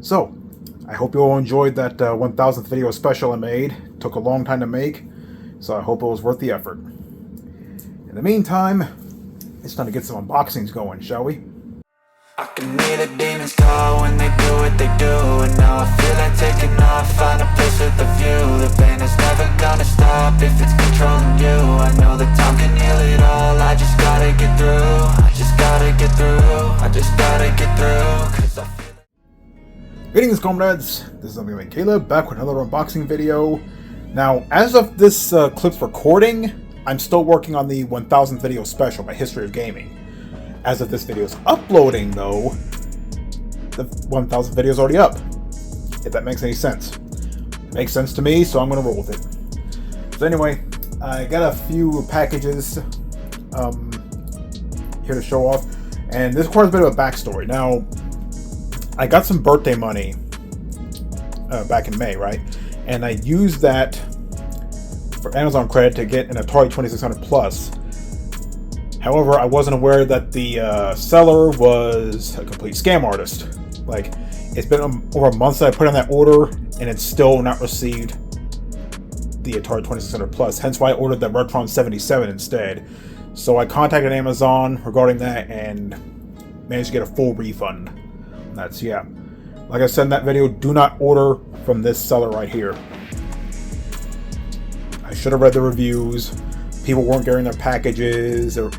So, I hope you all enjoyed that 1000th video special I made. Took a long time to make, so I hope it was worth the effort. In the meantime, it's time to get some unboxings going, shall we? I can hear the demons call when they do what they do. And now I feel like taking off, find a place with a view. The pain is never gonna stop if it's controlling you. I know that time can heal it all, I just gotta get through. I just gotta get through, I just gotta get through, 'cause I feel Greetings, comrades. This is Domini Caleb, back with another unboxing video. Now, as of this clip's recording, I'm still working on the 1000th video special, my history of gaming. As of this video's uploading, though, the 1000th video is already up. If that makes any sense. It makes sense to me, so I'm going to roll with it. So anyway, I got a few packages here to show off, and this requires a bit of a backstory. Now, I got some birthday money back in May, right? And I used that for Amazon credit to get an Atari 2600 Plus. However, I wasn't aware that the seller was a complete scam artist. Like, it's been over a month since I put in that order, and it's still not received the Atari 2600 Plus. Hence why I ordered the Retron 77 instead. So I contacted Amazon regarding that and managed to get a full refund. And that's, yeah. Like I said in that video, do not order from this seller right here. I should have read the reviews. People weren't getting their packages, or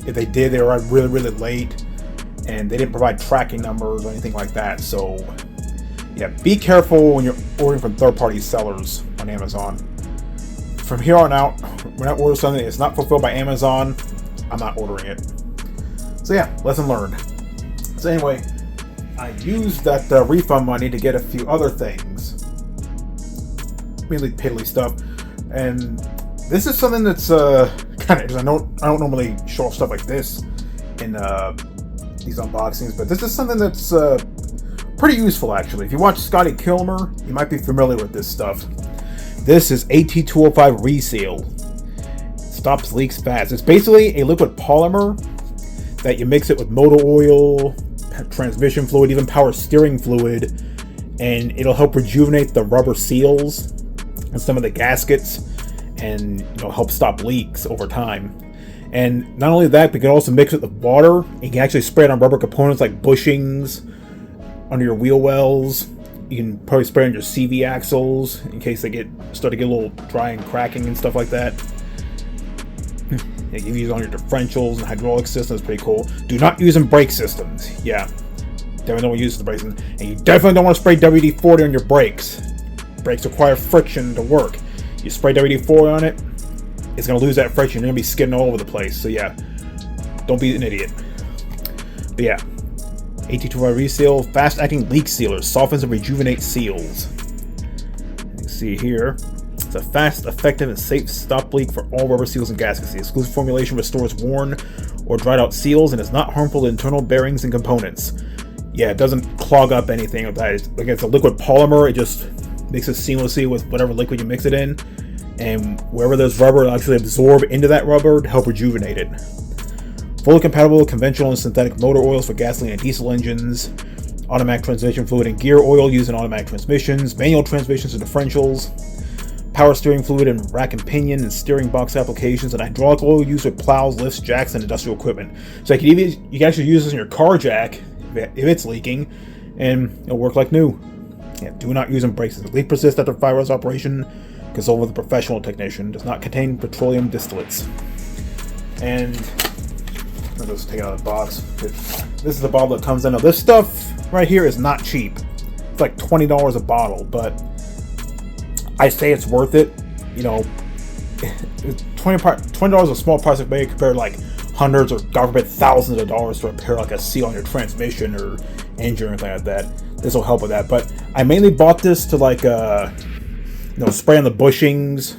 if they did, they were really, really late, and they didn't provide tracking numbers or anything like that. So, yeah, be careful when you're ordering from third-party sellers on Amazon. From here on out, when I order something that's not fulfilled by Amazon, I'm not ordering it. So yeah, lesson learned. So anyway, I used that refund money to get a few other things, mainly piddly stuff, and this is something that's kind of, I don't normally show off stuff like this in these unboxings, but this is something that's pretty useful actually. If you watch Scotty Kilmer, you might be familiar with this stuff. This is AT205 Reseal. Stops leaks fast. It's basically a liquid polymer that you mix it with motor oil, transmission fluid, even power steering fluid, and it'll help rejuvenate the rubber seals and some of the gaskets, and help stop leaks over time. And not only that, but you can also mix it with water. You can actually spray it on rubber components like bushings, under your wheel wells. You can probably spray on your CV axles in case they start to get a little dry and cracking and stuff like that. You can use it on your differentials and hydraulic systems. Pretty cool. Do not use in brake systems. Yeah, definitely don't use the brakes, and you definitely don't want to spray WD-40 on your brakes. Brakes require friction to work. You spray WD-40 on it, it's going to lose that friction. You're going to be skidding all over the place. So yeah, don't be an idiot. But yeah, AT205 Reseal, fast-acting leak sealer, softens and rejuvenates seals. You can see here, it's a fast, effective, and safe stop leak for all rubber seals and gaskets. The exclusive formulation restores worn or dried out seals and is not harmful to internal bearings and components. Yeah, it doesn't clog up anything like that. It's a liquid polymer. It just mixes seamlessly with whatever liquid you mix it in, and wherever there's rubber, it'll actually absorb into that rubber to help rejuvenate it. Fully compatible with conventional and synthetic motor oils for gasoline and diesel engines, automatic transmission fluid and gear oil used in automatic transmissions, manual transmissions and differentials, power steering fluid in rack and pinion and steering box applications, and hydraulic oil used with plows, lifts, jacks, and industrial equipment. So you can actually use this in your car jack if it's leaking, and it'll work like new. Yeah, do not use in brakes. The leak persists after 5 hours operation. Consult with a professional technician. Does not contain petroleum distillates. And I'll just take it out of the box. This is the bottle that comes in. Now this stuff right here is not cheap. It's like $20 a bottle, but I say it's worth it. $20 is a small price of money compared to like hundreds or God forbid thousands of dollars to repair like a seal on your transmission or engine or anything like that. This will help with that. But I mainly bought this to like spray on the bushings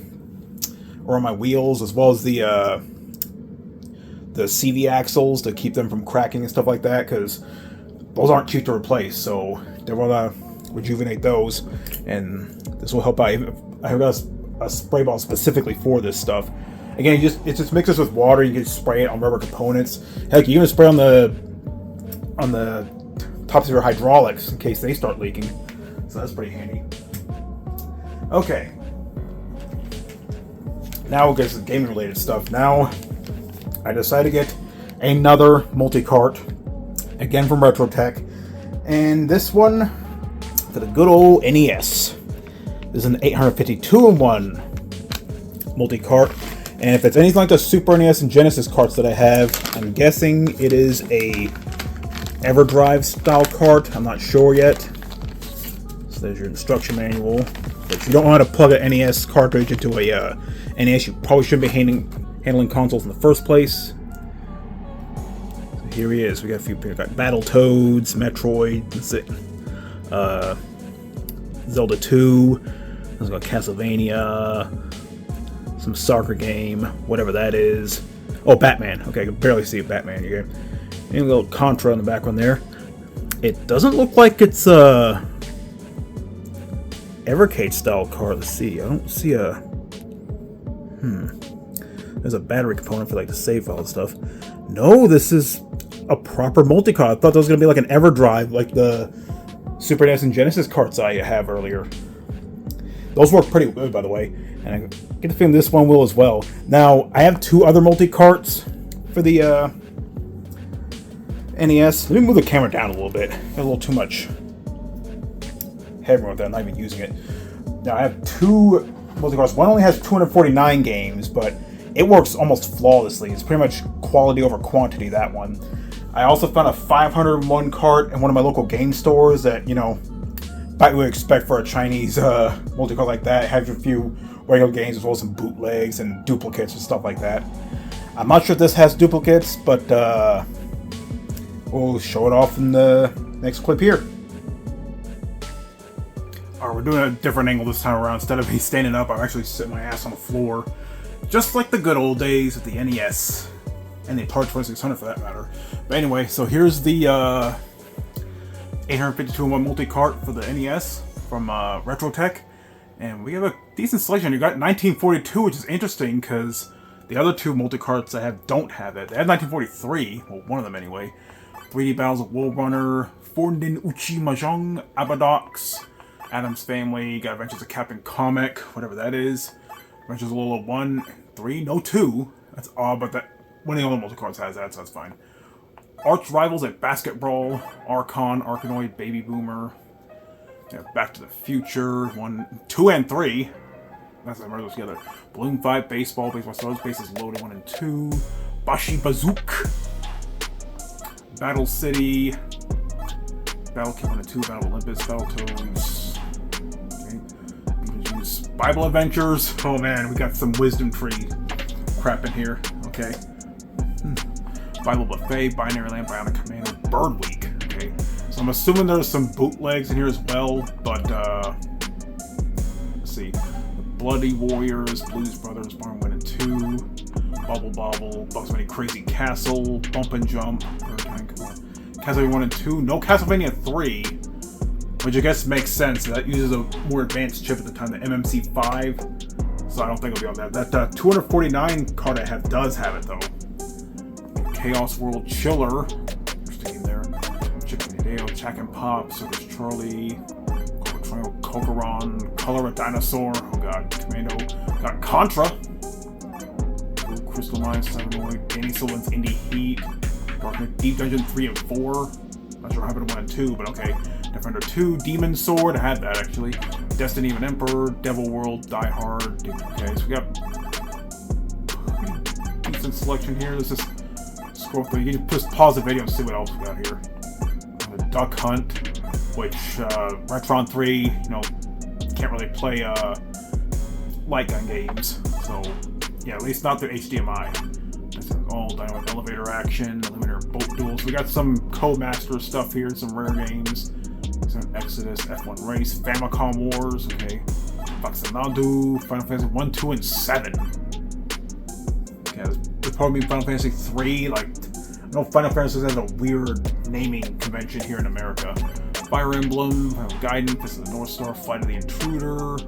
or on my wheels, as well as the CV axles to keep them from cracking and stuff like that, because those aren't cheap to replace. So they want to rejuvenate those, and this will help out. I have a spray bottle specifically for this stuff. Again, it just mixes with water. You can spray it on rubber components. Heck, you can even spray on the top tier hydraulics in case they start leaking. So that's pretty handy. Okay. Now we'll get to some gaming related stuff. Now, I decided to get another multi-cart, again from Retrotech, and this one for the good old NES. This is an 852-in-1 multi-cart, and if it's anything like the Super NES and Genesis carts that I have, I'm guessing it is a EverDrive style cart. I'm not sure yet. So there's your instruction manual. But if you don't know how to plug an NES cartridge into a NES, you probably shouldn't be handling consoles in the first place. So here he is. We got a few people. Got Battletoads, Metroid, that's it. Zelda 2. There's got Castlevania, some soccer game, whatever that is. Oh, Batman. Okay, I can barely see Batman here. And a little Contra in the background there. It doesn't look like it's Evercade style card. Let's see. I don't see a. There's a battery component for like the save file and stuff. No, this is a proper multi-cart. I thought that was gonna be like an EverDrive, like the Super NES and Genesis carts I have earlier. Those work pretty good, by the way, and I get the feeling this one will as well. Now, I have two other multi-carts for the NES. Let me move the camera down a little bit. Got a little too much headroom with that. I'm not even using it. Now, I have two multi-carts. One only has 249 games, but it works almost flawlessly. It's pretty much quality over quantity, that one. I also found a 501 cart in one of my local game stores that, you know, I would expect for a Chinese multi-cart like that. It has a few regular games as well as some bootlegs and duplicates and stuff like that. I'm not sure if this has duplicates, but we'll show it off in the next clip here. Alright, we're doing a different angle this time around. Instead of me standing up, I'm actually sitting my ass on the floor. Just like the good old days with the NES. And the Atari 2600 for that matter. But anyway, so here's the 852-in-1 multi-cart for the NES from Retrotech. And we have a decent selection. You got 1942, which is interesting because the other two multi-carts I have don't have it. They have 1943, well, one of them anyway. 3D Battles of Wool Runner, Fordin Uchi Mahjong, Abadox, Adam's Family, got Adventures of Captain Comic, whatever that is. Adventures of Lola 1, 3, no 2. That's odd, but that one of the other multi-carts has that, so that's fine. Arch Rivals at Basketball, Archon, Arkanoid, Baby Boomer. Yeah, Back to the Future, 1, 2, and 3. That's how I remember those together. Balloon Fight, Baseball, Baseball Stars, Bases Loaded 1 and 2. Bashi Bazook. Battle City. Battle Kid 1 and 2, Battle Olympus, Battletoads. Okay. Bible Adventures. Oh man, we got some Wisdom Tree crap in here. Okay. Bible Buffet, Binary Land, Bionic Commando, Bird Week. Okay. So I'm assuming there's some bootlegs in here as well, but let's see. Bloody Warriors, Blues Brothers, Barn 1 and 2, Bubble Bobble, Bugs Bunny Crazy Castle, Bump and Jump, Castlevania 1 and 2, no Castlevania 3, which I guess makes sense. That uses a more advanced chip at the time, the MMC5, so I don't think it'll be on that. That 249 card I have does have it though. Chaos World Chiller, interesting there. Chicken Hideo, Jack and Pop, Circus Charlie, Kokoron, Color a Dinosaur, oh god, Commando, got Contra, Crystal Mine, Cybernoid, Danny Silvan's Indie Heat, Dark Deep Dungeon 3 and 4, not sure what happened to 1 and 2, but okay. Defender 2, Demon Sword, I had that actually, Destiny of an Emperor, Devil World, Die Hard, okay, so we got decent selection here. Let's just scroll through. You can just pause the video and see what else we got here. The Duck Hunt, which Retron 3, you know, can't really play light gun games, so yeah, at least not through HDMI. That's all Dynamite Elevator Action, Eliminator Boat Duels. We got some Codemaster stuff here, some rare games. Some Exodus, F1 Race, Famicom Wars, okay. Faxanadu, Final Fantasy 1, 2, and 7. Okay, there's probably Final Fantasy 3, like, I know Final Fantasy has a weird naming convention here in America. Fire Emblem, Gaiden, Fist of the North Star, Flight of the Intruder,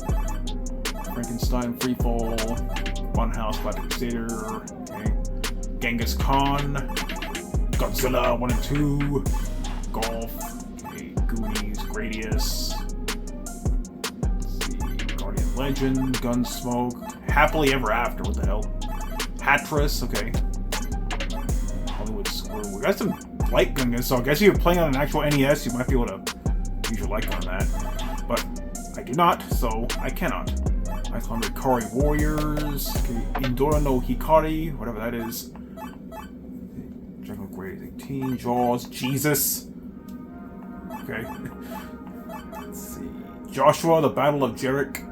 Frankenstein, Freefall, Funhouse, Flight of the Crusader, okay. Genghis Khan, Godzilla 1 and 2, Golf, Gradius. Let's see. Guardian Legend, Gunsmoke, Happily Ever After, what the hell? Hattress, okay. Hollywood Squirrel. We got some light gun guns, so I guess if you're playing on an actual NES, you might be able to use your light gun on that. But I do not, so I cannot. Icon Rikari Warriors, okay. Indora no Hikari, whatever that is. Jungle Grade 18, Jaws, Jesus. Okay. Let's see. Joshua, The Battle of Jerick.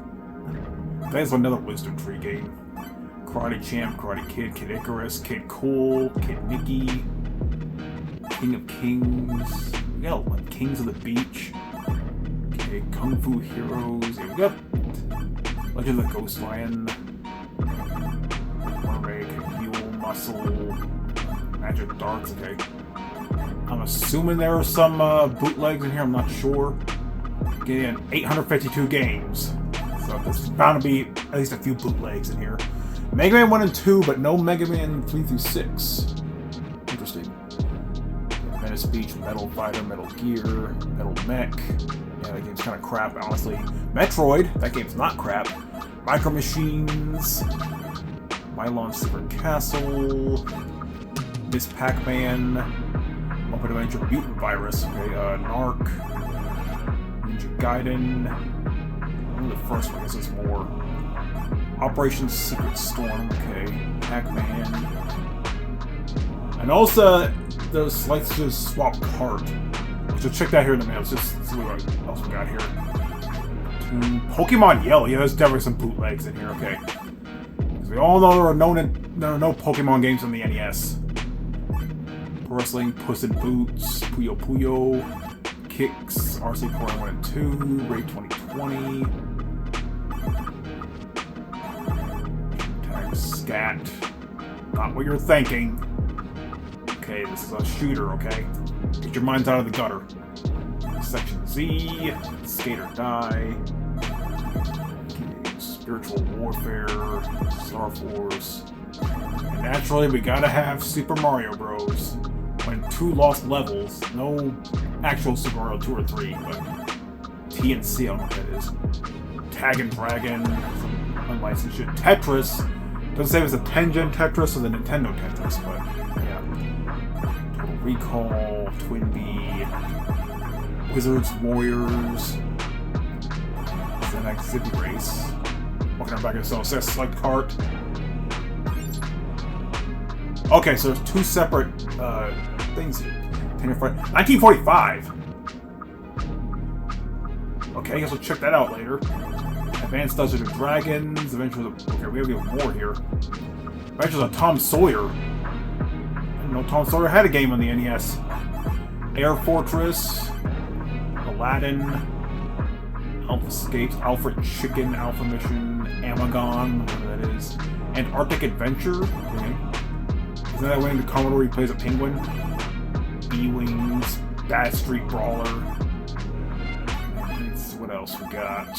That is another Wisdom Tree game. Karate Champ, Karate Kid, Kid Icarus, Kid Cool, Kid Mickey, King of Kings. We got like Kings of the Beach. Okay, Kung Fu Heroes. Yeah, we got Legend of the Ghost Lion. Mermaid, Mule, Muscle, Magic Darts. Okay. I'm assuming there are some bootlegs in here. I'm not sure. Again, 852 games. So there's bound to be at least a few bootlegs in here. Mega Man 1 and 2, but no Mega Man 3 through 6. Interesting. Venice Beach, Metal Fighter, Metal Gear, Metal Mech. Yeah, that game's kind of crap, honestly. Metroid, that game's not crap. Micro Machines. Mylon Super Castle. Miss Pac-Man. Muppet Adventure Mutant Virus. Okay, Narc. Ninja Gaiden. Only the first one, I guess there's more. Operation Secret Storm, okay. Pac-Man. And also, those lights just swap cart. So check that here in the mail. Let's just see what else we got here. Pokemon Yellow. Yeah, there's definitely some bootlegs in here, okay. Because we all know there are no Pokemon games on the NES. Pro Wrestling, Puss in Boots, Puyo Puyo, Kicks, RC Core 1 and 2, Raid 2020. Scat. Not what you're thinking. Okay, this is a shooter, okay? Get your minds out of the gutter. Section Z, Skate or Die, okay, Spiritual Warfare, Star Force. And naturally, we gotta have Super Mario Bros. When 2 lost levels, no actual Super Mario 2 or 3, but TNC, I don't know what that is. Tag and Dragon, some unlicensed shit. Tetris. Doesn't say if it's a Tengen Tetris or the Nintendo Tetris, but yeah. Total Recall, Twin Bee, Wizards, Warriors, Xanax Zippy Race. Walking around back in so says select cart. Okay, so there's 2 separate things here. 1945! Okay, I guess we'll check that out later. Advanced Dungeons and Dragons, Adventures of... Okay, we have even more here. Adventures of Tom Sawyer. I didn't know Tom Sawyer had a game on the NES. Air Fortress, Aladdin, Alpha Escapes, Alfred Chicken, Alpha Mission, Amagon, whatever that is, and Arctic Adventure. Okay. Isn't that winning the Commodore where he plays a penguin? B-Wings, Bad Street Brawler. What else we got?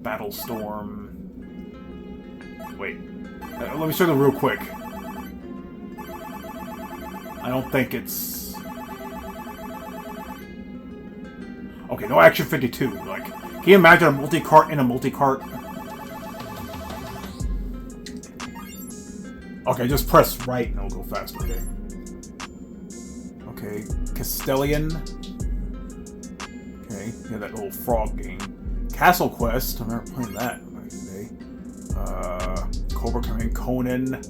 Battlestorm. Wait. Let me show them real quick. I don't think it's... Okay, no Action 52. Like, can you imagine a multi-cart in a multi-cart? Okay, just press right and it'll go faster, okay. Okay, Castellian. Okay, yeah, that little frog game. Castle Quest, I remember playing that back in the day. Cobra Command, Conan.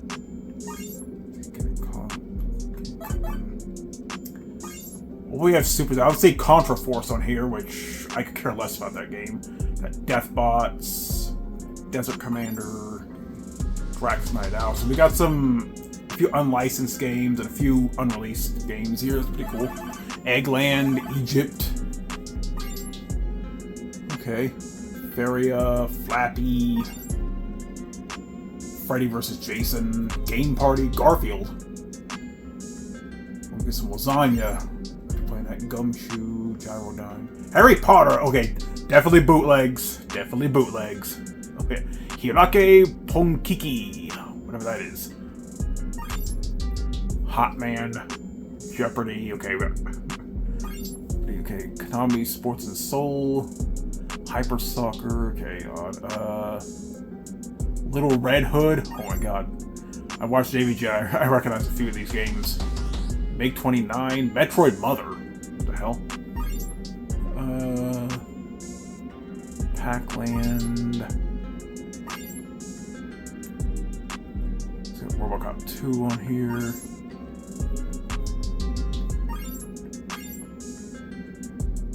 Well, we have super. I would say Contra Force on here, which I could care less about that game. Got Deathbots, Desert Commander, Drax Night Out. So we got a few unlicensed games and a few unreleased games here. It's pretty cool. Eggland, Egypt. Okay. Feria, Flappy, Freddy vs. Jason, Game Party, Garfield. We'll get some lasagna. After playing that, Gumshoe, Gyrodyne. Harry Potter! Okay, definitely bootlegs. Definitely bootlegs. Okay. Hirake Ponkiki. Whatever that is. Hot Man. Jeopardy. Okay. Okay, Konami Sports and Soul, Hyper Soccer. Okay, Little Red Hood. Oh my god, I watched AVG. I recognize a few of these games. Make 29, Metroid Mother. What the hell? Pac-Land. Let's get RoboCop 2 on here.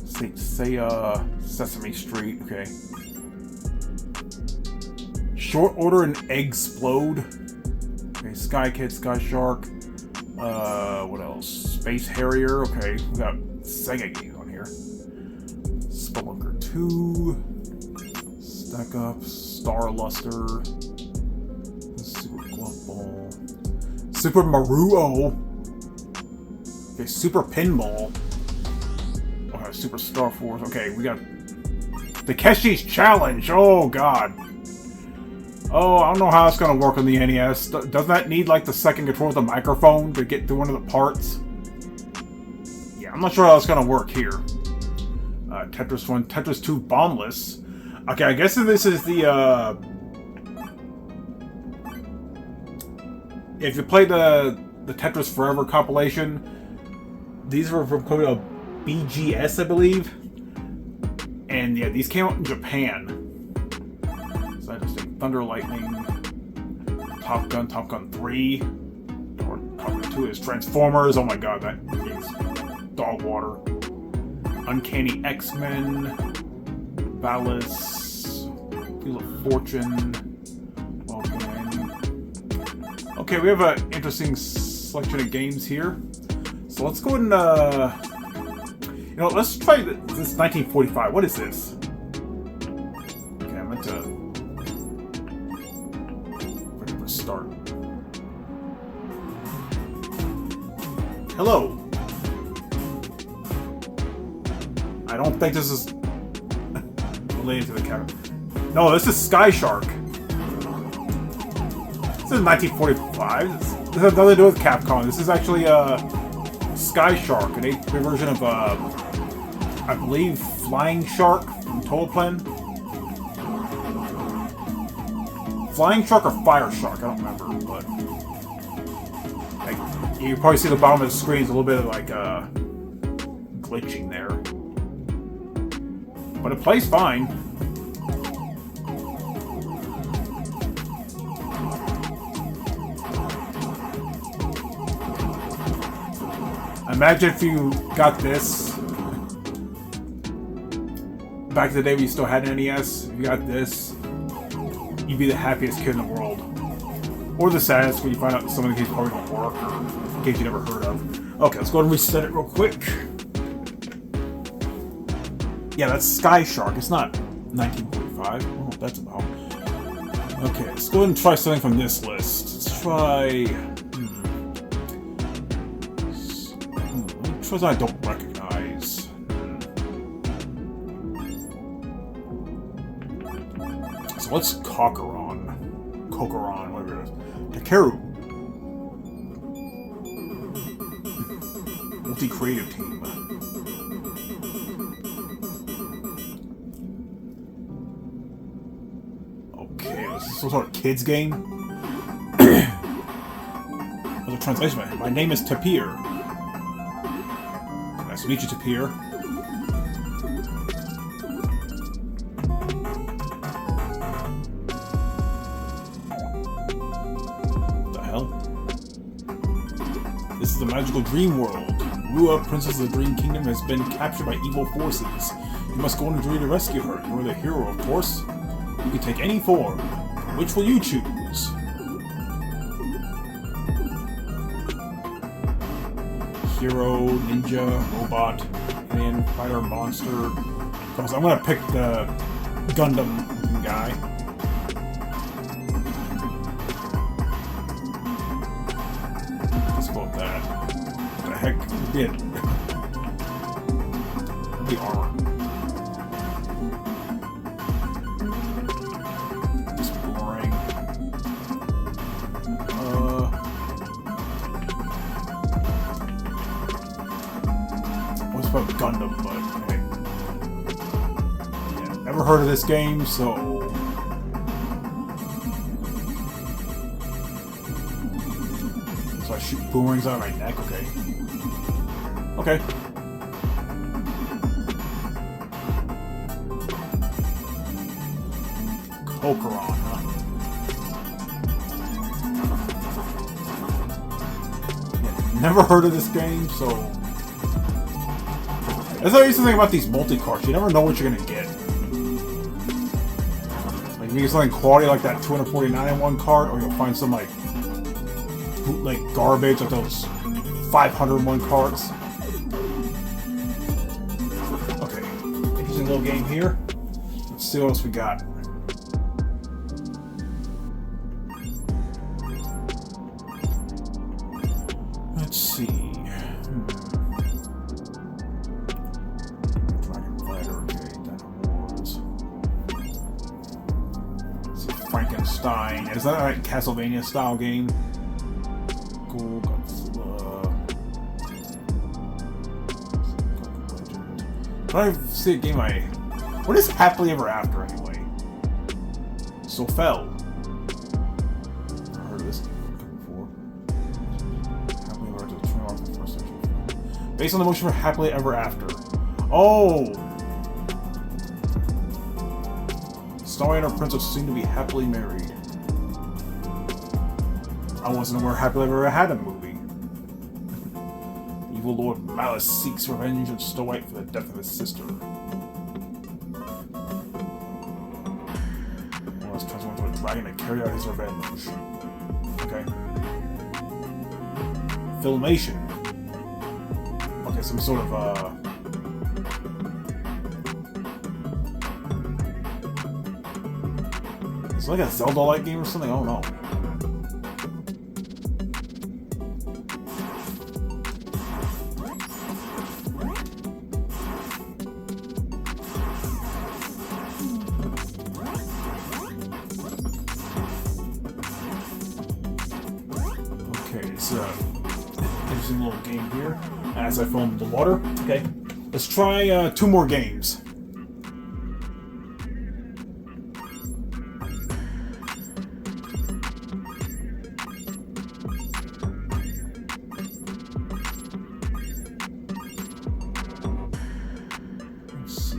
Saint Seiya, Sesame Street. Okay. Short Order and Eggsplode. Okay, Sky Kid, Sky Shark. What else? Space Harrier. Okay, we got Sega games on here. Spelunker 2. Stack Up. Star Luster. Super Glove Ball. Super Maruo. Okay, Super Pinball. Okay, Super Star Force. Okay, we got Takeshi's Challenge. Oh god. Oh, I don't know how it's gonna work on the NES. Doesn't that need like the second control of the microphone to get to one of the parts? Yeah, I'm not sure how it's gonna work here. Tetris 1, Tetris 2 Bombless. Okay, I guess this is the if you play the Tetris Forever compilation, these were from code BGS, I believe. And yeah, these came out in Japan. So I just think Thunder Lightning, Top Gun 3, or Top Gun 2 is Transformers. Oh my god, that is dog water. Uncanny X-Men, Valis, Wheel of Fortune. Okay, we have an interesting selection of games here. So let's go ahead and, you know, let's try this 1945. What is this? Okay, I meant to... Ready for start. Hello. I don't think this is related to the character. No, this is Sky Shark. This is 1945. This has nothing to do with Capcom. This is actually Sky Shark, an 8-bit version of I believe Flying Shark from Total Plan. Flying Shark or Fire Shark, I don't remember, but like, you probably see the bottom of the screen is a little bit of like glitching there, but it plays fine. Imagine if you got this back in the day when you still had an NES. If you got this, you'd be the happiest kid in the world. Or the saddest when you find out some of the games probably don't work, or games you never heard of. Okay, let's go ahead and reset it real quick. Yeah, that's Sky Shark. It's not 1945. I don't know what that's about. Okay, let's go ahead and try something from this list. Let's try... Which ones I don't recognize? So let's Kokoron, whatever it is. Takeru. Multi-creative team. Okay, this is some sort of kids game. There's a translation. My name is Tapir. Nice to meet you, Tapir. What the hell? This is a magical dream world. Rua, Princess of the Dream Kingdom, has been captured by evil forces. You must go on a journey to rescue her. You are the hero, of course. You can take any form. Which will you choose? Hero, ninja, robot, alien, fighter, monster. So I'm gonna pick the Gundam guy. Let's go with that. What the heck? The armor. Exploring. Gundam, but okay. Yeah, never heard of this game, so... So I shoot boomerangs out of my neck, okay. Okay. Kokoron, huh? Yeah, never heard of this game, so... That's what I used to think about these multi-carts. You never know what you're gonna get. Like, you get something quality like that 249 in one cart, or you'll find some, like garbage, like those 501 carts. Okay, interesting little game here. Let's see what else we got. Let's see. Dragon Fighter, okay, Dino Wars. Let's see, Frankenstein. Is that a Castlevania style game? Cool, But I see a game what is Happily Ever After anyway? Sofel. I've heard of this before. Happily Ever After, the first century film. Based on the motion for Happily Ever After. Oh! Snow and her princess seem to be happily married. I wasn't aware Happily Ever had a movie. Evil Lord Malice seeks revenge on Snow White for the death of his sister. Malice transforms into a dragon to carry out his revenge. Okay. Filmation. Okay, some sort of Is it like a Zelda-like game or something? I don't know. It's an interesting little game here as I foam the water. Okay, let's try 2 more games. Let's see.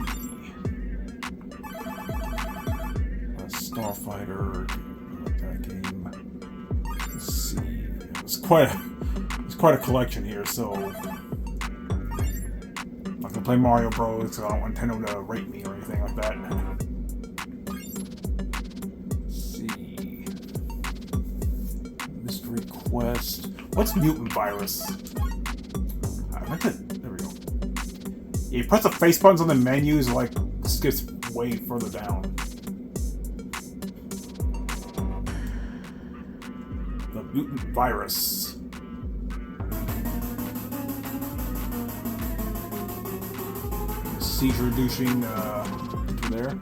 Starfighter. Like that game. Let's see. It's quite a collection here, so I'm not gonna play Mario Bros. So I don't want Nintendo to rate me or anything like that. Let's see, Mystery Quest. What's Mutant Virus? I meant to. There we go. Yeah, you press the face buttons on the menus, like this gets way further down. The Mutant Virus. Seizure reducing into there.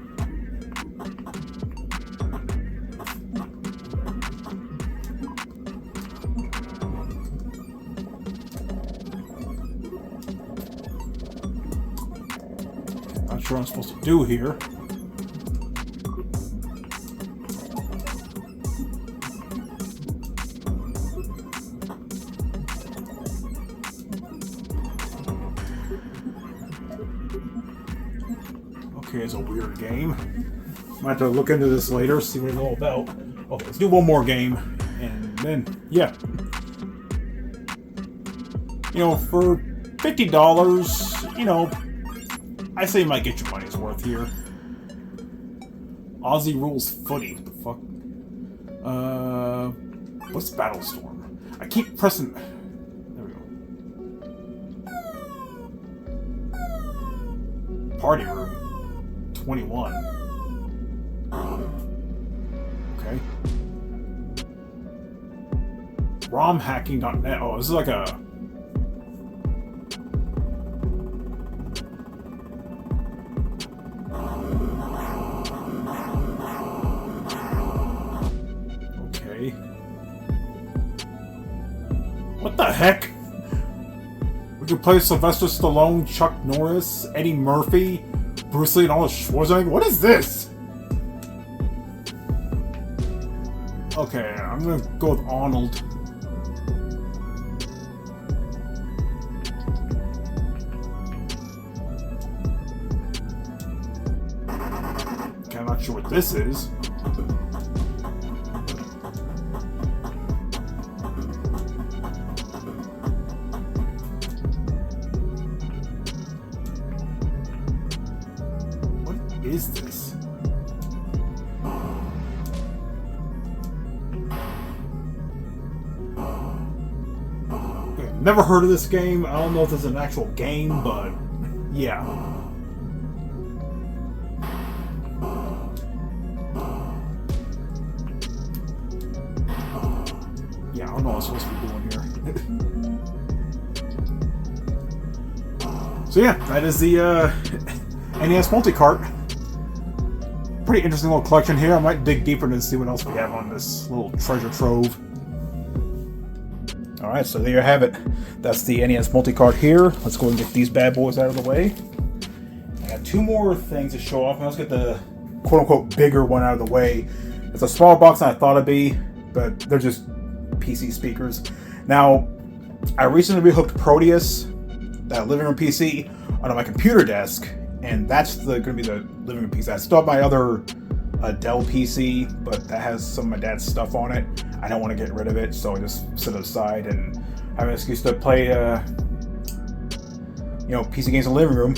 Not sure what I'm supposed to do here. Okay, it's a weird game. Might have to look into this later, see what it's all about. Okay, let's do one more game, and then, yeah. You know, for $50, you know, I say you might get your money's worth here. Aussie Rules Footy. What the fuck? What's Battlestorm? I keep pressing... There we go. Party Room. 21. Okay. ROMhacking.net. Oh, this is like a... Okay. What the heck? We're you play Sylvester Stallone, Chuck Norris, Eddie Murphy, Bruce Lee, and Arnold Schwarzenegger? What is this? Okay, I'm gonna go with Arnold. Okay, I'm not sure what this is. What is this? Never heard of this game. I don't know if this is an actual game, but yeah. Yeah, I don't know what I'm supposed to be doing here. So yeah, that is the NES multi-cart. Pretty interesting little collection here. I might dig deeper to see what else we have on this little treasure trove. Alright, so there you have it. That's the NES multi-cart here. Let's go and get these bad boys out of the way. I got two more things to show off. Let's get the quote-unquote bigger one out of the way. It's a smaller box than I thought it'd be, but they're just PC speakers. Now, I recently rehooked Proteus, that living room PC, onto my computer desk, and that's going to be the living room PC. I still have my other Dell PC, but that has some of my dad's stuff on it. I don't want to get rid of it, so I just set it aside and have an excuse to play, PC games in the living room.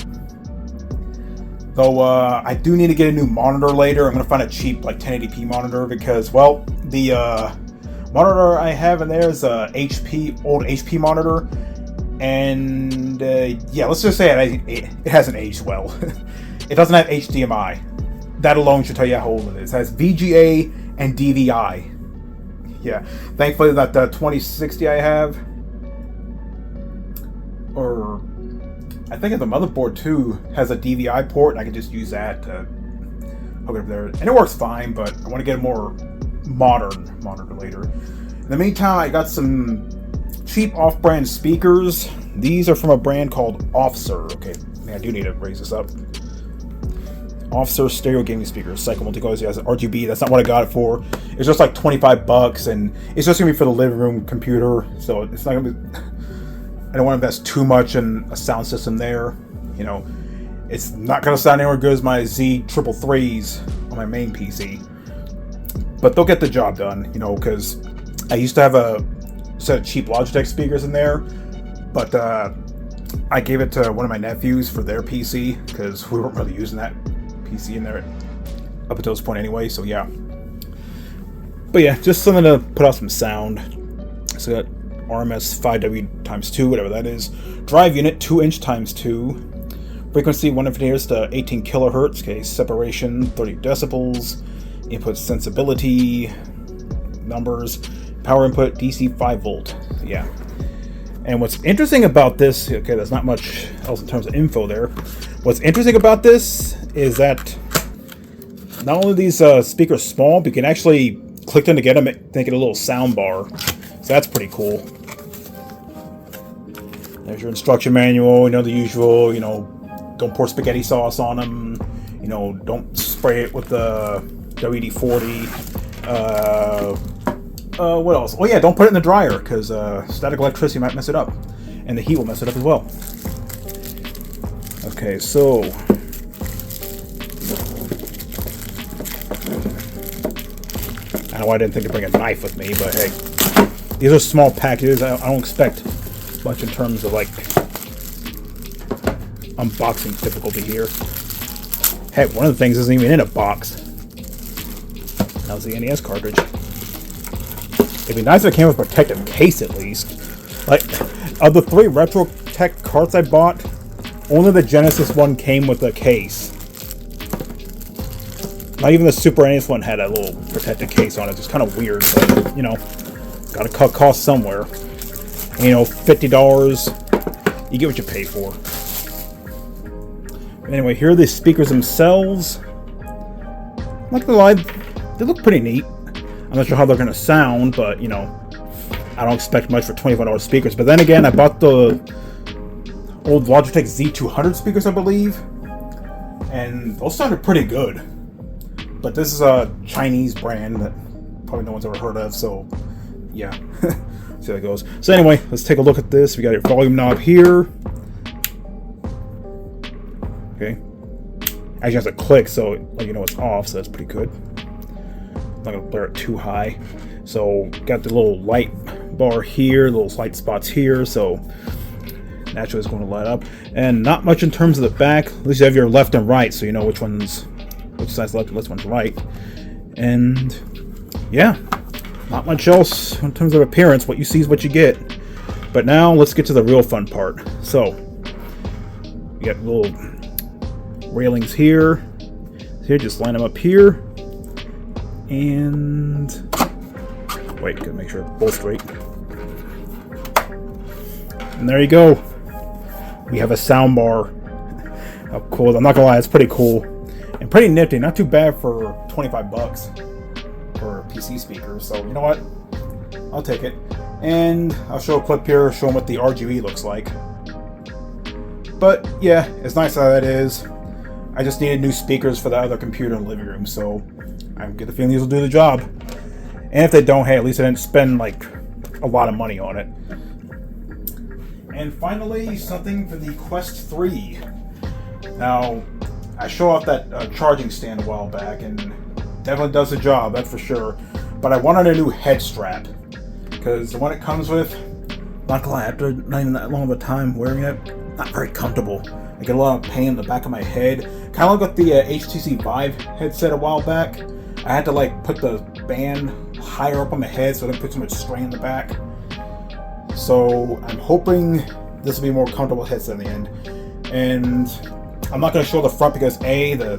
Though I do need to get a new monitor later. I'm going to find a cheap, like 1080p monitor because, well, the monitor I have in there is a old HP monitor, and yeah, let's just say it hasn't aged well. It doesn't have HDMI. That alone should tell you how old it is. It has VGA and DVI. Yeah, thankfully that 2060 I have, or I think the motherboard too has a DVI port, and I can just use that to hook it up there, and it works fine. But I want to get a more modern monitor later. In the meantime, I got some cheap off-brand speakers. These are from a brand called Officer. Okay, I do need to raise this up. Officer stereo gaming speakers, cycle multi-colors, has RGB. That's not what I got it for. It's just like $25, and it's just gonna be for the living room computer. So it's not gonna be. I don't want to invest too much in a sound system there. You know, it's not gonna sound anywhere good as my Z333s on my main PC. But they'll get the job done. You know, because I used to have a set of cheap Logitech speakers in there, but I gave it to one of my nephews for their PC because we weren't really using that PC in there up until this point anyway, so yeah. But yeah, just something to put out some sound. So got RMS 5W x2, whatever that is. Drive unit 2" x 2. Frequency 150 Hz to 18 kilohertz. Okay, separation 30 decibels. Input sensibility numbers. Power input DC 5 volt. Yeah. And what's interesting about this, okay, there's not much else in terms of info there. What's interesting about this is that not only are these speakers small, but you can actually click them together and make it a little sound bar. So that's pretty cool. There's your instruction manual, you know, the usual, you know, don't pour spaghetti sauce on them, you know, don't spray it with the WD-40. What else? Oh yeah, don't put it in the dryer, because static electricity might mess it up. And the heat will mess it up as well. Okay, so I know I didn't think to bring a knife with me, but hey, these are small packages. I don't expect much in terms of like unboxing difficulty here. Heck, one of the things isn't even in a box. That was the NES cartridge. It'd be nice if it came with a protective case at least. Like, of the 3 RetroTech carts I bought, only the Genesis one came with a case. Not even the Super NES one had a little protective case on it. It's kind of weird, but, you know, gotta cut costs somewhere. And, you know, $50, you get what you pay for. Anyway, here are the speakers themselves. I'm not gonna lie, they look pretty neat. I'm not sure how they're gonna sound, but, you know, I don't expect much for $25 speakers. But then again, I bought the old Logitech Z200 speakers, I believe, and those sounded pretty good. But this is a Chinese brand that probably no one's ever heard of, so yeah. See how it goes. So anyway, let's take a look at this. We got a volume knob here. Okay. Actually has a click, so you know it's off, so that's pretty good. I'm not gonna blare it too high. So got the little light bar here, little light spots here, so naturally it's going to light up. And not much in terms of the back. At least you have your left and right, so you know which side's left and which one's right. And yeah, not much else in terms of appearance. What you see is what you get. But now let's get to the real fun part. So you got little railings here. Here, just line them up here. And wait, gotta make sure it's both straight. And there you go. We have a sound bar. How cool. I'm not gonna lie, it's pretty cool. And pretty nifty. Not too bad for 25 bucks for a PC speaker. So you know what? I'll take it. And I'll show a clip here showing what the RGB looks like. But yeah, it's nice how that is. I just needed new speakers for the other computer in the living room, so I get the feeling these will do the job. And if they don't, hey, at least I didn't spend like a lot of money on it. And finally, something for the Quest 3. Now, I showed off that charging stand a while back, and definitely does the job, that's for sure. But I wanted a new head strap, because the one it comes with, not gonna lie, after not even that long of a time wearing it, not very comfortable. I get a lot of pain in the back of my head. Kind of like with the HTC Vive headset a while back. I had to like put the band higher up on my head so I didn't put so much strain in the back. So I'm hoping this will be a more comfortable headset in the end. And I'm not going to show the front because A, the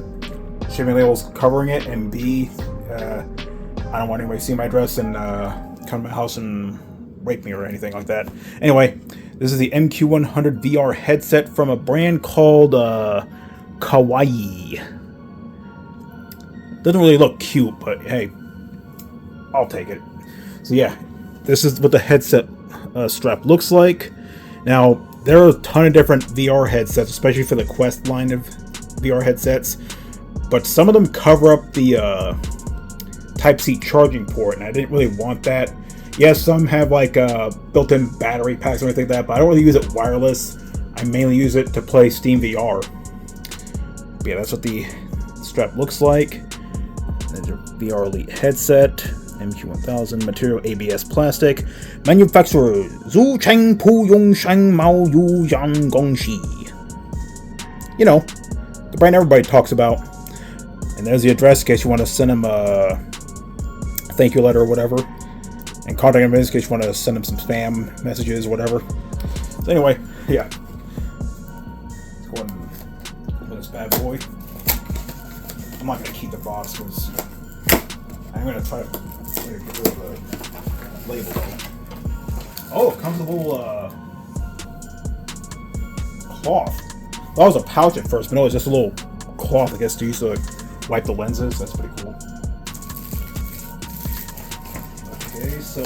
shipping label's covering it, and B, I don't want anybody to see my address and come to my house and rape me or anything like that. Anyway, this is the MQ100 VR headset from a brand called Kawaii. Doesn't really look cute, but hey, I'll take it. So yeah, this is what the headset strap looks like. Now, there are a ton of different VR headsets, especially for the Quest line of VR headsets, but some of them cover up the Type-C charging port, and I didn't really want that. Yes, some have like built-in battery packs and everything like that, but I don't really use it wireless. I mainly use it to play Steam VR. But yeah, that's what the strap looks like. There's your VR Elite headset, MQ1000, material ABS plastic, manufacturer Zhu Cheng Pu Yong Shang Mao Yu Yang Gongxi. You know, the brand everybody talks about. And there's the address in case you want to send them a thank you letter or whatever. And contact them in case you want to send them some spam messages or whatever. So anyway, yeah. Let's go ahead and open this bad boy. I'm not going to keep the box because I'm going to try to get rid of the label though. Oh, it comes with a little cloth. That was a pouch at first, but no, it's just a little cloth I guess to use to wipe the lenses. That's pretty cool. Okay, so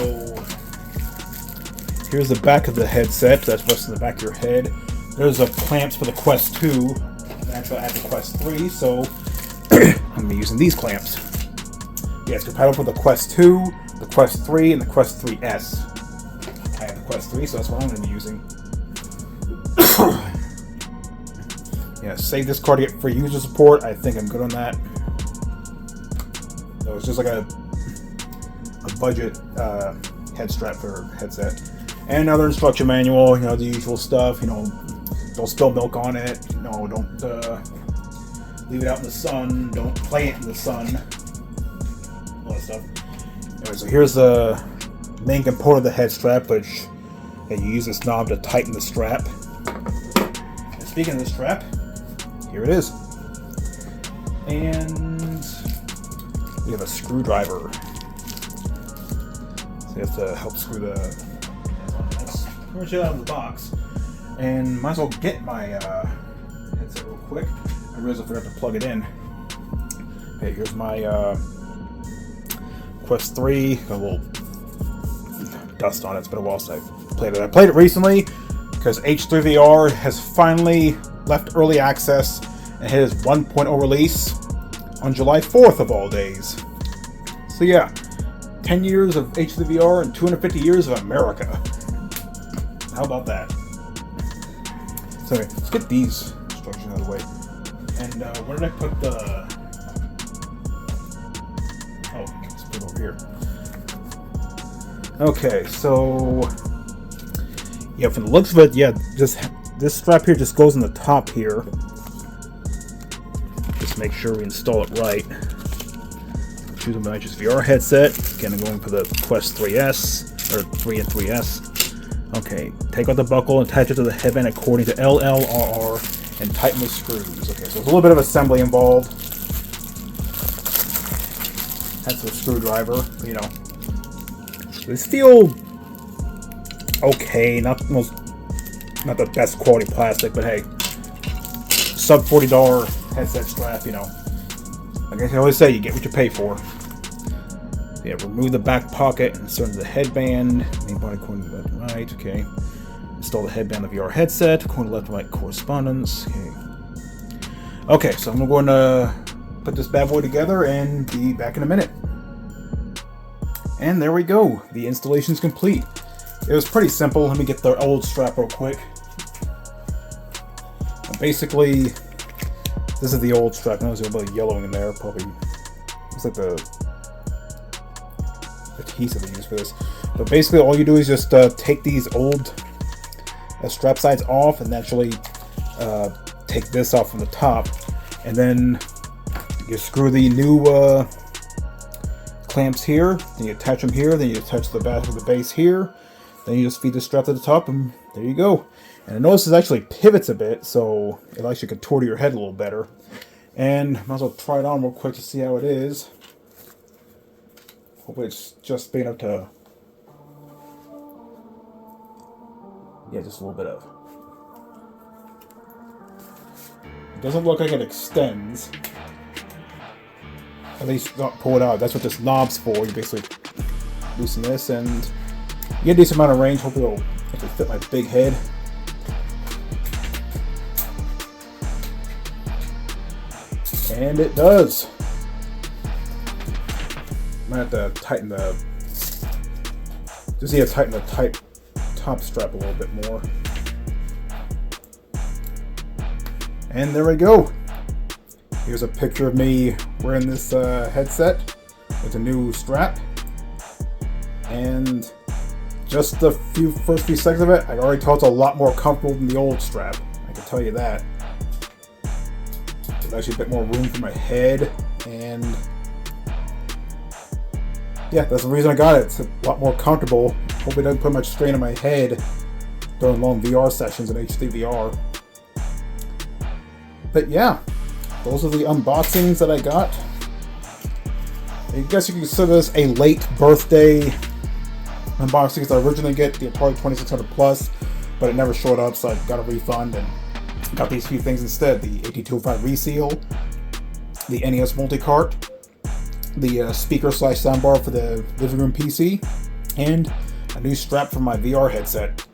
here's the back of the headset. That's what's in the back of your head. There's a clamps for the Quest 2. Actually, I have the Quest 3, so I'm going to be using these clamps. Yeah, it's compatible for the Quest 2, the Quest 3, and the Quest 3S. I have the Quest 3, so that's what I'm going to be using. Yeah, save this card to get free user support. I think I'm good on that. So it's just like a budget head strap for headset. And another instruction manual, you know, the usual stuff, you know, don't spill milk on it, you know, don't leave it out in the sun, don't play it in the sun, all that stuff. Anyway, so here's the main component of the head strap, which you use this knob to tighten the strap. And speaking of the strap, here it is. And we have a screwdriver. So you have to help screw the heads on. That's pretty much it out of the box. And might as well get my headset real quick. I realized I forgot to plug it in. Okay, here's my Quest 3. Got a little dust on it. It's been a while since I've played it. I played it recently because H3VR has finally left early access and hit its 1.0 release on July 4th of all days. So yeah, 10 years of H3VR and 250 years of America. How about that? So anyway, let's get these instructions out of the way. And where did I put the... Oh, let's put it over here. Okay, so... yeah, from the looks of it, yeah, this strap here just goes on the top here. Just make sure we install it right. Choose a nitrous VR headset. Again, I'm going for the Quest 3S, or 3 and 3S. Okay, take out the buckle and attach it to the headband according to LLRR and tighten the screws. Okay, so there's a little bit of assembly involved. That's a screwdriver, you know. These feel okay, not the best quality plastic, but hey, sub $40 headset strap, you know. Like I always say, you get what you pay for. Yeah, remove the back pocket and insert the headband. Main body according to left and right. Okay. Install the headband of the VR headset according to left and right correspondence. Okay. Okay, so I'm going to put this bad boy together and be back in a minute. And there we go. The installation's complete. It was pretty simple. Let me get the old strap real quick. Basically, this is the old strap. Now there's a little bit of yellowing in there. Probably looks like the adhesive they use for this. But basically, all you do is just take these old strap sides off, and naturally take this off from the top, and then you screw the new clamps here. Then you attach them here. Then you attach the back of the base here. Then you just feed the strap to the top, and there you go. And I notice this actually pivots a bit, so it actually contour to your head a little better. And might as well try it on real quick to see how it is. Hopefully it's just big enough to... yeah, just a little bit of. It doesn't look like it extends. At least not pull it out. That's what this knob's for. You basically loosen this and you get a decent amount of range. Hopefully it'll fit my big head. And it does. Might have to tighten the... just need to tighten the top strap a little bit more. And there we go. Here's a picture of me wearing this headset with a new strap. And just the first few seconds of it, I already tell it's a lot more comfortable than the old strap. I can tell you that. There's actually a bit more room for my head, and yeah, that's the reason I got it. It's a lot more comfortable. Hopefully it doesn't put much strain on my head during long VR sessions in HD VR. But yeah, those are the unboxings that I got. I guess you can consider this a late birthday unboxing, because I originally get the Atari 2600 Plus, but it never showed up, so I got a refund and got these few things instead. The 8205 reseal, the NES multi-cart, the speaker/soundbar for the living room PC, and a new strap for my VR headset.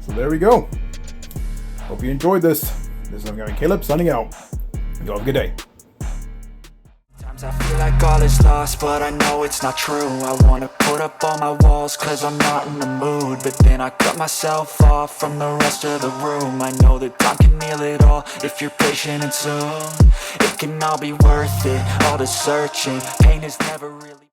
So there we go. Hope you enjoyed this. This is Caleb signing out. You all have a good day. I feel like all is lost, but I know it's not true. I wanna put up all my walls, cause I'm not in the mood. But then I cut myself off from the rest of the room. I know that time can heal it all, if you're patient and soon. It can all be worth it, all the searching. Pain is never